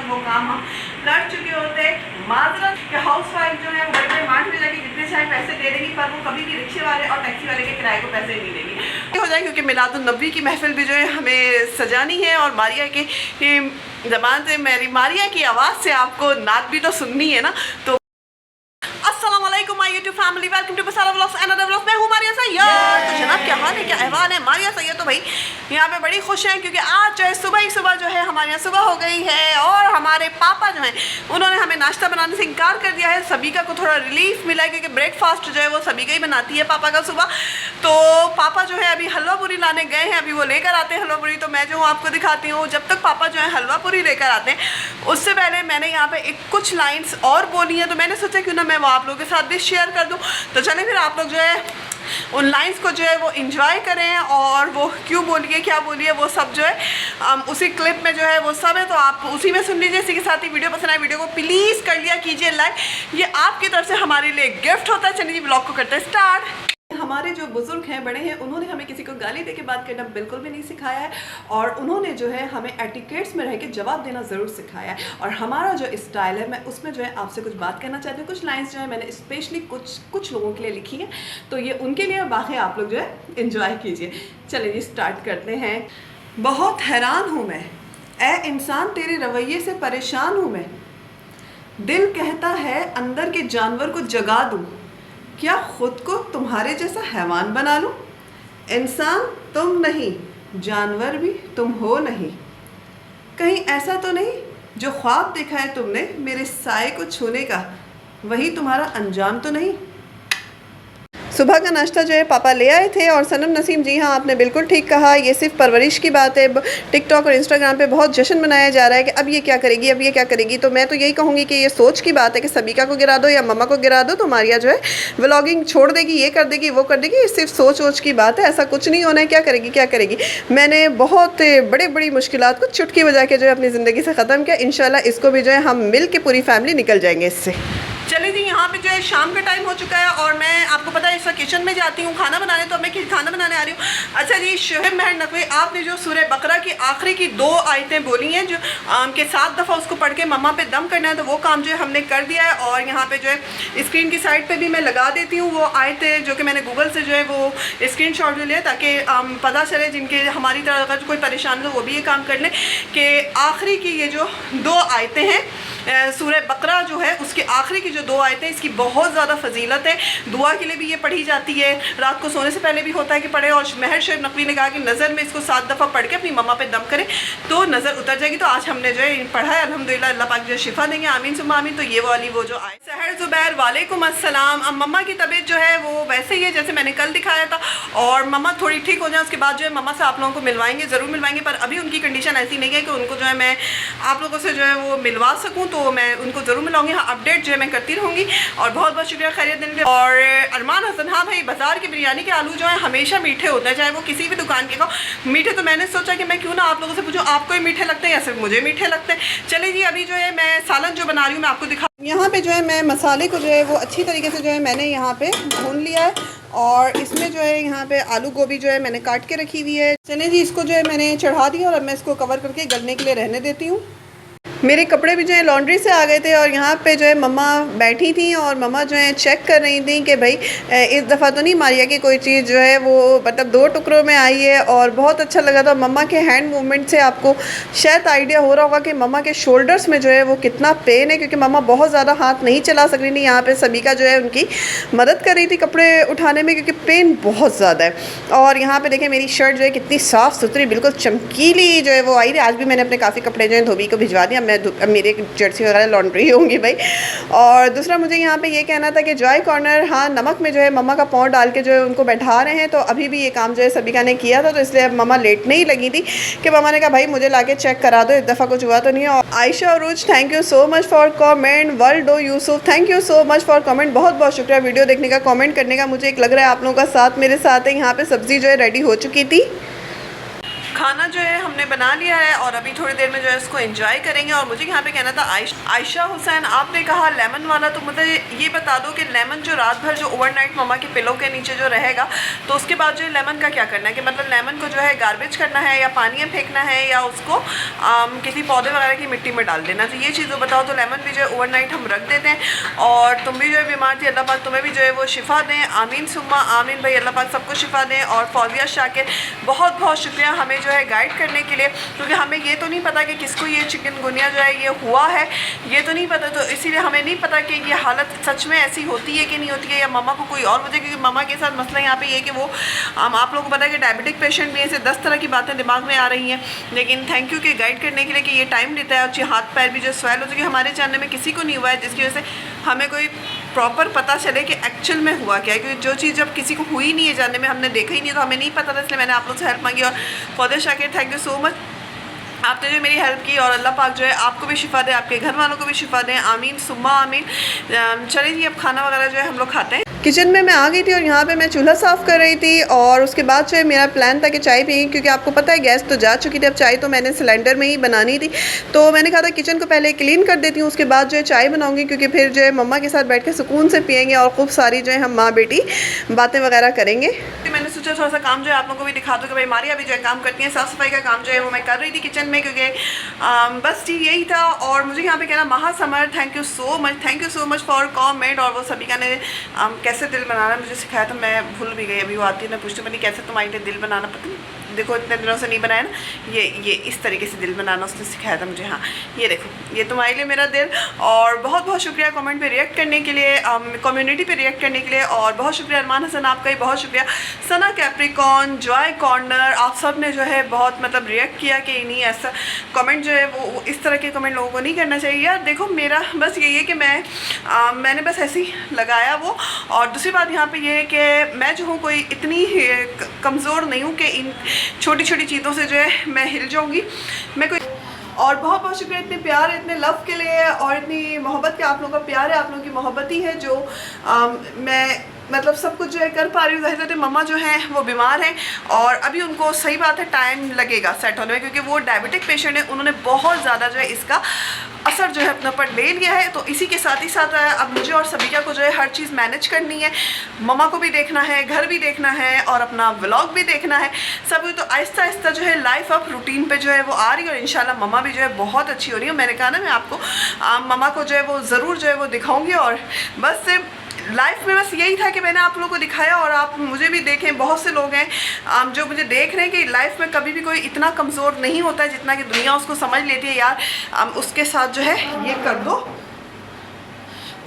वो काम हम कर चुके होते। माजरत कि हाउस वाइफ जो है वो बड़े मार्ट में जाके जितने चाहे पैसे दे देगी, पर वो कभी भी रिक्शे वाले और टैक्सी वाले के किराए को पैसे नहीं देगी। हो जाए क्योंकि मिलादुन्नबी की महफिल भी जो है हमें सजानी है, और मारिया की ज़बान से, मेरी मारिया की आवाज़ से आपको नात भी तो सुननी है ना। तो अस्सलामुअलैकुम my YouTube family, welcome to Basara vlogs and other vlogs. मैं हूँ मारिया सैयद। तो जनाब क्या हाल है, क्या अहवाल है? मारिया सैयद तो भाई यहाँ पे बड़ी खुश हैं क्योंकि आज जो है सुबह ही सुबह जो है हमारे यहाँ सुबह हो गई है, और हमारे पापा जो हैं उन्होंने हमें नाश्ता बनाने से इनकार कर दिया है। सबीका को थोड़ा रिलीफ मिला है क्योंकि ब्रेकफास्ट जो है वो सबीका ही बनाती है पापा का सुबह। तो पापा जो है अभी हलवा पूरी लाने गए हैं, अभी वो लेकर आते हैं हलवा पूरी। तो मैं जो हूँ आपको दिखाती हूँ, जब तक पापा जो है हलवा पूरी लेकर आते हैं उससे पहले मैंने यहाँ पे कुछ लाइन्स और बोली हैं, तो मैंने सोचा क्यों ना मैं वो आप लोगों के साथ भी शेयर कर दूँ। तो चलें फिर आप लोग जो है उन लाइन्स को जो है वो इंजॉय करें, और वो क्यों बोलिए क्या बोलिए वो सब जो है उसी क्लिप में जो है वो सब है, तो आप उसी में सुन लीजिए। इसी के साथ ही वीडियो पसंद आए वीडियो को प्लीज़ कर लिया कीजिए लाइक, ये आपकी तरफ से हमारे लिए गिफ्ट होता है। चलिए ब्लॉग को करते हैं स्टार्ट। हमारे जो बुजुर्ग हैं, बड़े हैं, उन्होंने हमें किसी को गाली देके बात करना बिल्कुल भी नहीं सिखाया है, और उन्होंने जो है हमें एटिकेट्स में रह के जवाब देना ज़रूर सिखाया है। और हमारा जो स्टाइल है, मैं उसमें जो है आपसे कुछ बात करना चाहती हूँ। कुछ लाइंस जो है मैंने स्पेशली कुछ लोगों के लिए लिखी है, तो ये उनके लिए बाकी आप लोग जो है इंजॉय कीजिए। चलिए स्टार्ट करते हैं। बहुत हैरान हूँ मैं, ए इंसान तेरे रवैये से परेशान हूँ मैं। दिल कहता है अंदर के जानवर को जगा दूँ, क्या खुद को तुम्हारे जैसा हैवान बना लूं? इंसान तुम नहीं, जानवर भी तुम हो नहीं। कहीं ऐसा तो नहीं जो ख्वाब देखा है तुमने मेरे साए को छूने का, वही तुम्हारा अंजाम तो नहीं? सुबह का नाश्ता जो है पापा ले आए थे। और सनम नसीम, जी हाँ आपने बिल्कुल ठीक कहा, ये सिर्फ परवरिश की बात है। टिकटॉक और इंस्टाग्राम पे बहुत जश्न मनाया जा रहा है कि अब ये क्या करेगी, अब ये क्या करेगी। तो मैं तो यही कहूँगी कि ये सोच की बात है कि सबीका को गिरा दो या मम्मा को गिरा दो तो मारिया जो है व्लॉगिंग छोड़ देगी, ये कर देगी वो कर देगी। ये सिर्फ सोच की बात है, ऐसा कुछ नहीं होना है। क्या करेगी क्या करेगी। मैंने बहुत बड़ी मुश्किलात को चुटकी बजा के जो है अपनी ज़िंदगी से ख़त्म किया। इंशाल्लाह इसको भी जो है हम मिल के पूरी फैमिली निकल जाएंगे इससे। चलिए जी, यहाँ पे जो है शाम का टाइम हो चुका है, और मैं आपको पता है इस वक्त किचन में जाती हूँ खाना बनाने। तो मैं खाना बनाने आ रही हूँ। अच्छा जी, शोएब मेहर नकवी, आपने जो सूरह बकरा की आखिरी की 2 आयतें बोली हैं जो के 7 दफ़ा उसको पढ़ के मम्मा पे दम करना है, तो वो काम जो है हमने कर दिया है। और यहाँ पे जो है स्क्रीन की साइड पे भी मैं लगा देती हूँ वो आयतें जो कि मैंने गूगल से जो है वो स्क्रीन शॉट लिया, ताकि पता चले जिनके हमारी तरह अगर कोई परेशान हो वो भी ये काम कर लें कि आखिरी की ये जो 2 आयतें हैं सूरह बकरा जो है उसके आखिरी की जो 2 आयतें, इसकी बहुत ज़्यादा फजीलत है। दुआ के लिए भी ये पढ़ी जाती है, रात को सोने से पहले भी होता है कि पढ़े। और मेहर शोएब नकवी ने कहा कि नज़र में इसको 7 दफ़ा पढ़ के अपनी मम्मा पे दम करें तो नज़र उतर जाएगी। तो आज हमने जो है पढ़ा है, अल्हम्दुलिल्लाह, अल्लाह पाक जो शिफा देंगे, आमीन सुम्मा आमीन। तो ये वाली वो जो आए। सहर ज़ुबैर, वालेकुम अस्सलाम। अब मम्मा की तबीयत जो है वो वैसे ही है जैसे मैंने कल दिखाया था, और मम्मा थोड़ी ठीक हो जाए उसके बाद जो है मम्मा से आप लोगों को मिलवाएंगे, ज़रूर मिलवाएंगे। पर अभी उनकी कंडीशन ऐसी नहीं है कि उनको जो है मैं आप लोगों से जो है वो मिलवा सकूँ, तो मैं उनको ज़रूर मिलाऊंगी। हाँ, अपडेट जो है मैं करती रहूँगी। और बहुत बहुत शुक्रिया खैरियत देने के लिए। और अरमान हसन, हाँ भाई, बाज़ार की बिरयानी के आलू जो है हमेशा मीठे होते हैं, चाहे वो किसी भी दुकान के खाओ मीठे। तो मैंने सोचा कि मैं क्यों ना आप लोगों से पूछूं, आपको ही मीठे लगते हैं या सिर्फ मुझे मीठे लगते हैं। चलिए जी, अभी जो है मैं सालन जो बना रही हूँ मैं आपको दिखा। यहाँ पे जो है मैं मसाले को जो है वो अच्छी तरीके से जो है मैंने यहाँ पे भून लिया है, और इसमें जो है यहाँ पे आलू गोभी जो है मैंने काट के रखी हुई है। चलिए जी, इसको जो है मैंने चढ़ा दिया, और अब मैं इसको कवर करके गलने के लिए रहने देती हूँ। मेरे कपड़े भी जो है लॉन्ड्री से आ गए थे, और यहाँ पे जो है मम्मा बैठी थी, और मम्मा जो है चेक कर रही थी कि भाई इस दफ़ा तो नहीं मारिया की कोई चीज़ जो है वो मतलब 2 टुकड़ों में आई है। और बहुत अच्छा लगा था मम्मा के हैंड मूवमेंट से। आपको शायद आइडिया हो रहा होगा कि मम्मा के शोल्डर्स में जो है वो कितना पेन है, क्योंकि मम्मा बहुत ज़्यादा हाथ नहीं चला सक रही थी। यहाँ पर सबीका जो है उनकी मदद कर रही थी कपड़े उठाने में, क्योंकि पेन बहुत ज़्यादा है। और यहाँ पर देखें मेरी शर्ट जो है कितनी साफ़ सुथरी बिल्कुल चमकीली जो है वो आई थी। आज भी मैंने अपने काफ़ी कपड़े जो है धोबी को भिजवा दिया। अब मेरे जर्सी वगैरह लॉन्ड्री होंगी भाई। और दूसरा मुझे यहाँ पे ये कहना था कि जॉय कॉर्नर, हाँ, नमक में जो है मम्मा का पाँव डाल के जो है उनको बैठा रहे हैं। तो अभी भी ये काम जो है सबीका ने किया था, तो इसलिए अब मम्मा लेट नहीं लगी थी कि मम्मा ने कहा भाई मुझे लाके चेक करा दो, इस दफ़ा कुछ हुआ तो नहीं है। और Ayesha Arooj, thank you so much for comment. वर्ल्डो Yusuf, thank you so much for comment. बहुत बहुत शुक्रिया वीडियो देखने का, कॉमेंट करने का। मुझे एक लग रहा है आप लोगों का साथ मेरे साथ है। यहाँ पर सब्ज़ी जो है रेडी हो चुकी थी। खाना जो है हमने बना लिया है और अभी थोड़ी देर में जो है इसको एंजॉय करेंगे। और मुझे यहाँ पे कहना था आयशा हुसैन, आपने कहा लेमन वाला, तो मुझे ये बता दो कि लेमन जो रात भर जो ओवरनाइट मम्मा के पिलो के नीचे जो रहेगा, तो उसके बाद जो लेमन का क्या करना है, कि मतलब लेमन को जो है गार्बेज करना है या पानी में फेंकना है या उसको किसी पौधे वगैरह की मिट्टी में डाल देना। तो ये चीज़ बताओ। तो लेमन भी जो है ओवरनाइट हम रख देते हैं। और तुम भी जो है बीमार थी, अल्लाह पाक तुम्हें भी जो है वो शिफा दें, आमीन सुम्मा आमीन। भाई अल्लाह पाक सबको शिफा दें। और फौजिया शाकिर, बहुत बहुत शुक्रिया हमें जो है गाइड करने के लिए, क्योंकि हमें ये तो नहीं पता कि किसको ये चिकनगुनिया जो है ये हुआ है, ये तो नहीं पता। तो इसीलिए हमें नहीं पता कि ये हालत सच में ऐसी होती है कि नहीं होती है, या मम्मा को कोई और वजह, क्योंकि मम्मा के साथ मसला यहाँ पे ये कि वो आप लोगों को पता है कि डायबिटिक पेशेंट भी ऐसे 10 तरह की बातें दिमाग में आ रही हैं। लेकिन थैंक यू कि गाइड करने के लिए, कि ये टाइम लेता है। और हाथ पैर भी जो स्वेल हो चुके, हमारे जानने में किसी को नहीं हुआ है, जिसकी वजह से हमें कोई प्रॉपर पता चले कि एक्चुअल में हुआ क्या है। क्योंकि जो चीज़ जब किसी को हुई नहीं है जानने में, हमने देखा ही नहीं, तो हमें नहीं पता था। इसलिए मैंने आप लोग से हेल्प मांगी। और Fauzia Shakir, thank you so much, आपने जो मेरी हेल्प की। और अल्लाह पाक जो है आपको भी शिफा दे, आपके घर वालों को भी शिफा दें, आमीन सुम्मा आमीन। चलिए जी, अब खाना वगैरह जो है हम लोग खाते हैं। किचन में मैं आ गई थी और यहाँ पे मैं चूल्हा साफ़ कर रही थी। और उसके बाद जो है मेरा प्लान था कि चाय पी, क्योंकि आपको पता है गैस तो जा चुकी थी, अब चाय तो मैंने सिलेंडर में ही बनानी थी। तो मैंने कहा था किचन को पहले क्लीन कर देती हूँ, उसके बाद जो है चाय बनाऊँगी, क्योंकि फिर जो है मम्मा के साथ बैठ के सुकून से पियेंगे और खूब सारी जो है हम माँ बेटी बातें वगैरह करेंगे। मैंने सोचा थोड़ा सा काम जो है आप लोगों को भी दिखा दूँ कि भाई मारिया भी जो है काम करती है, साफ़ सफाई का काम जो है वो मैं कर रही थी किचन में, क्योंकि बस जी यही था। और मुझे यहाँ पे कहना Mahasamar, thank you so much for comment. और वो सभी का ने कैसे दिल बनाना मुझे सिखाया, तो मैं भूल भी गई। अभी वो आती है ना, पूछती मैंने कैसे तुम्हारे लिए दिल बनाना, पता नहीं, देखो इतने दिनों से नहीं बनाया ना, ये इस तरीके से दिल बनाना उसने सिखाया था मुझे। हाँ ये देखो, ये तुम्हारे लिए मेरा दिल। और बहुत बहुत शुक्रिया कमेंट पे रिएक्ट करने के लिए, कम्युनिटी पे रिएक्ट करने के लिए। और बहुत शुक्रिया अरमान हसन, आपका ही बहुत शुक्रिया। सना कैप्रिकॉन, जॉय कॉर्नर, आप सब ने जो है बहुत मतलब रिएक्ट किया कि नहीं ऐसा कमेंट जो है वो इस तरह के कमेंट लोगों को नहीं करना चाहिए। यार देखो मेरा बस यही है कि मैंने बस ऐसे ही लगाया वो। और दूसरी बात यहाँ पे ये है कि मैं जो हूँ कोई इतनी कमज़ोर नहीं हूँ कि इन छोटी छोटी चीज़ों से जो है मैं हिल जाऊँगी, मैं कोई। और बहुत बहुत शुक्रिया इतने प्यार, इतने लव के लिए, और इतनी मोहब्बत के, आप लोगों का प्यार है, आप लोगों की मोहब्बत ही है जो मैं मतलब सब कुछ जो है कर पा रही हूँ। ज़ाहिर है मम्मा जो हैं वो बीमार हैं और अभी उनको सही बात है टाइम लगेगा सेट होने में, क्योंकि वो डायबिटिक पेशेंट है, उन्होंने बहुत ज़्यादा जो है इसका असर जो है अपने ऊपर ले लिया है। तो इसी के साथ ही साथ अब मुझे और सबिका को जो है हर चीज़ मैनेज करनी है, मम्मा को भी देखना है, घर भी देखना है और अपना व्लॉग भी देखना है सब। तो आहिस्ता आहिस्ता जो है लाइफ अब रूटीन पे जो है वो आ रही है और इंशाल्लाह मम्मा भी जो है बहुत अच्छी हो रही है। मैंने कहा ना मैं आपको मम्मा को जो है वो ज़रूर जो है वो दिखाऊँगी। और बस लाइफ में बस यही था कि मैंने आप लोगों को दिखाया और आप मुझे भी देखें। बहुत से लोग हैं जो मुझे देख रहे हैं कि लाइफ में कभी भी कोई इतना कमज़ोर नहीं होता है जितना कि दुनिया उसको समझ लेती है। यार उसके साथ जो है ये कर दो,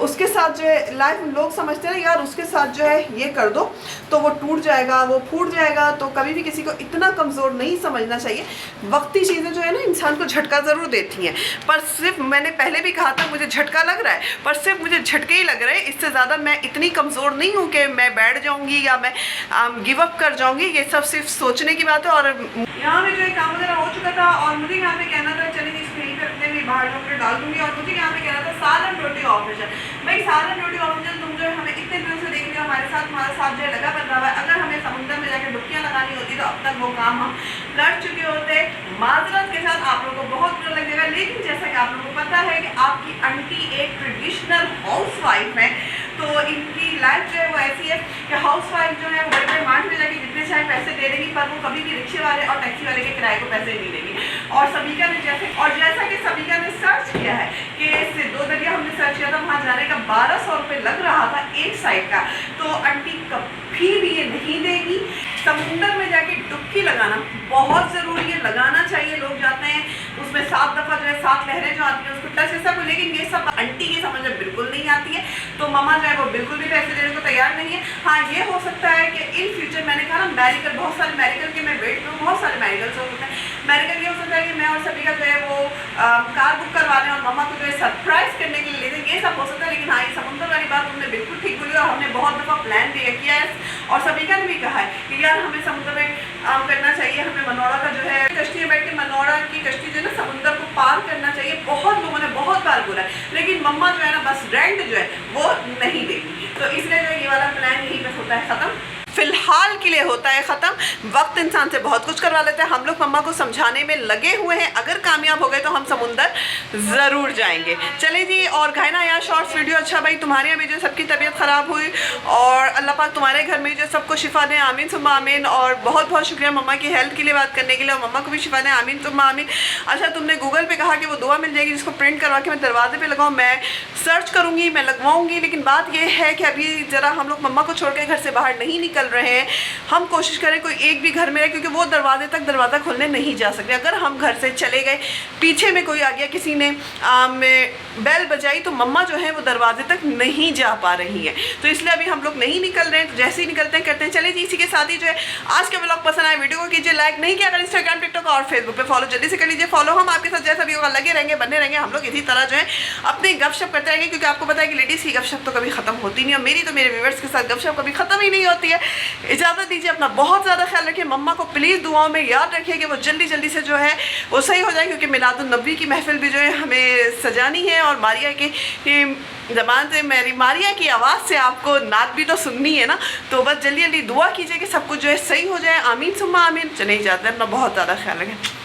उसके साथ जो है लाइफ में लोग समझते हैं यार उसके साथ जो है ये कर दो तो वो टूट जाएगा, वो फूट जाएगा। तो कभी भी किसी को इतना कमज़ोर नहीं समझना चाहिए। वक्ती चीज़ें जो है ना इंसान को झटका ज़रूर देती हैं, पर सिर्फ मैंने पहले भी कहा था मुझे झटका लग रहा है, पर सिर्फ मुझे झटके ही लग रहे हैं। इससे ज़्यादा मैं इतनी कमज़ोर नहीं हूँ कि मैं बैठ जाऊँगी या मैं गिव अप कर जाऊँगी। ये सब सिर्फ सोचने की बात है। और यहाँ पे जो है काम वगैरह हो चुका था और मुझे यहाँ पे कहना था चलिए इस कहीं करते हुए बाहर में डाल दूँगी। और मुझे यहाँ पे कहना था सालन रोटी ऑपरेशन। भाई सालन रोटी ऑपरेशन तुम जो है हमें इतने दिनों से देख लिया, हमारे साथ जो है लगा बन रहा है। अगर हमें समुद्र में जाकर डुबकियाँ लगानी होती तो अब तक वो काम हम कर चुके होते। माजरत के साथ आप लोगों को बहुत बुरा लगेगा, लेकिन जैसा कि आप लोगों को पता है कि आपकी आंटी एक ट्रेडिशनल हाउस वाइफ है, तो इनकी लाइफ जो है वो ऐसी है कि हाउस वाइफ जो है वो बड़े मार्ट में जाके जितने चाहे पैसे दे देगी, पर वो कभी भी रिक्शे वाले और टैक्सी वाले के किराए को पैसे नहीं देगी। और सबिका ने जैसा कि सबिका ने सर्च किया है कि इससे 2 दरिया हमने सर्च किया था, वहाँ जाने का 1200 रुपये लग रहा था एक साइड का। तो आंटी कभी भी ये नहीं देगी। समुंदर में जाके डुबकी लगाना बहुत ज़रूरी है, लगाना चाहिए। लोग जाते हैं उसमें 7 दफ़ा जो है 7 लहरें जो आती हैं उसको टच ऐसा को, लेकिन ये सब आंटी की समझ में बिल्कुल नहीं आती है। तो मम्मा जो है वो बिल्कुल भी पैसे देने को तैयार नहीं है। हाँ ये हो सकता है कि इन फ्यूचर, मैंने कहा ना मेडिकल, बहुत सारे मेडिकल के मैं वेट में, बहुत सारे मेडिकल हो सकते हैं। मेडिकल ये हो सकता है कि मैं और सबिका जो है वो कार बुक करवा लें और मम्मा को जो है सरप्राइज़ करने के लिए ले दें, ये सब हो सकता है। लेकिन हाँ ये समुद्र वाली बात उन्होंने बिल्कुल ठीक बोली और हमने बहुत दफ़ा प्लान भी किया है। और सबिका ने भी कहा है कि यार हमें समुद्र में करना चाहिए, हमें मनोड़ा का जो है कश्ती में बैठ के मनोड़ा की कश्ती जो है ना समुद्र को पार करना चाहिए। बहुत लोगों ने बहुत बार बोला है, लेकिन मम्मा जो है ना बस रेंट जो है वो नहीं देगी। तो इसलिए जो ये वाला प्लान यहीं पे होता है ख़त्म। फ़िलहाल के लिए होता है ख़त्म। वक्त इंसान से बहुत कुछ करवा लेते हैं। हम लोग मम्मा को समझाने में लगे हुए हैं, अगर कामयाब हो गए तो हम समुंदर ज़रूर जाएंगे। चले जी, और कहना यार शॉर्ट्स वीडियो अच्छा भाई, तुम्हारे यहाँ भी जो सबकी तबीयत ख़राब हुई और अल्लाह पाक तुम्हारे घर में जो सबको शिफा दें, आमीन सुम्मा आमीन। और बहुत बहुत शुक्रिया मम्मा की हेल्थ के लिए बात करने के लिए, और मम्मा को भी शिफा दें, आमीन सुम्मा आमीन। अच्छा, तुमने गूगल पे कहा कि वो दुआ मिल जाएगी जिसको प्रिंट करवा के मैं दरवाजे पे लगाऊँ, मैं सर्च करूँगी, मैं लगवाऊँगी। लेकिन बात ये है कि अभी ज़रा हम लोग मम्मा को छोड़ के घर से बाहर नहीं निकल रहे हैं। हम कोशिश करें कोई एक भी घर में रहे, क्योंकि वो दरवाजे तक दरवाज़ा खोलने नहीं जा सकते। अगर हम घर से चले गए, पीछे में कोई आ गया, किसी ने बेल बजाई, तो मम्मा जो है वो दरवाजे तक नहीं जा पा रही है। तो इसलिए अभी हम लोग नहीं निकल रहे हैं। तो जैसे ही निकलते हैं करते हैं। चले जी, इसी के साथ ही जो है आज का व्लॉग पसंद आए वीडियो को कीजिए लाइक, नहीं किया अगर इंस्टाग्राम, टिकटॉक और फेसबुक पे फॉलो जल्दी से कर लीजिए फॉलो। हम आपके साथ जैसा भी होगा लगे रहेंगे, बने रहेंगे। हम लोग इसी तरह जो है अपनी गपशप करते रहेंगे, क्योंकि आपको पता है कि लेडीज़ की गपशप तो कभी ख़त्म होती नहीं, और मेरी तो मेरे व्यूअर्स के साथ गपशप कभी ख़त्म ही नहीं होती है। इजाज़त दीजिए, अपना बहुत ज़्यादा ख्याल रखिए। मम्मा को प्लीज़ दुआओं में याद रखिए कि वो जल्दी जल्दी से जो है वो सही हो जाए, क्योंकि मिलादुन नबी की महफिल भी जो है हमें सजानी है, और मारिया की ज़बान से, मेरी मारिया की आवाज़ से आपको नात भी तो सुननी है ना। तो बस जल्दी जल्दी दुआ कीजिए कि सब कुछ जो है सही हो जाए, आमीन सुम्मा आमीन। चले इजाज़त, अपना बहुत ज़्यादा ख्याल रखें।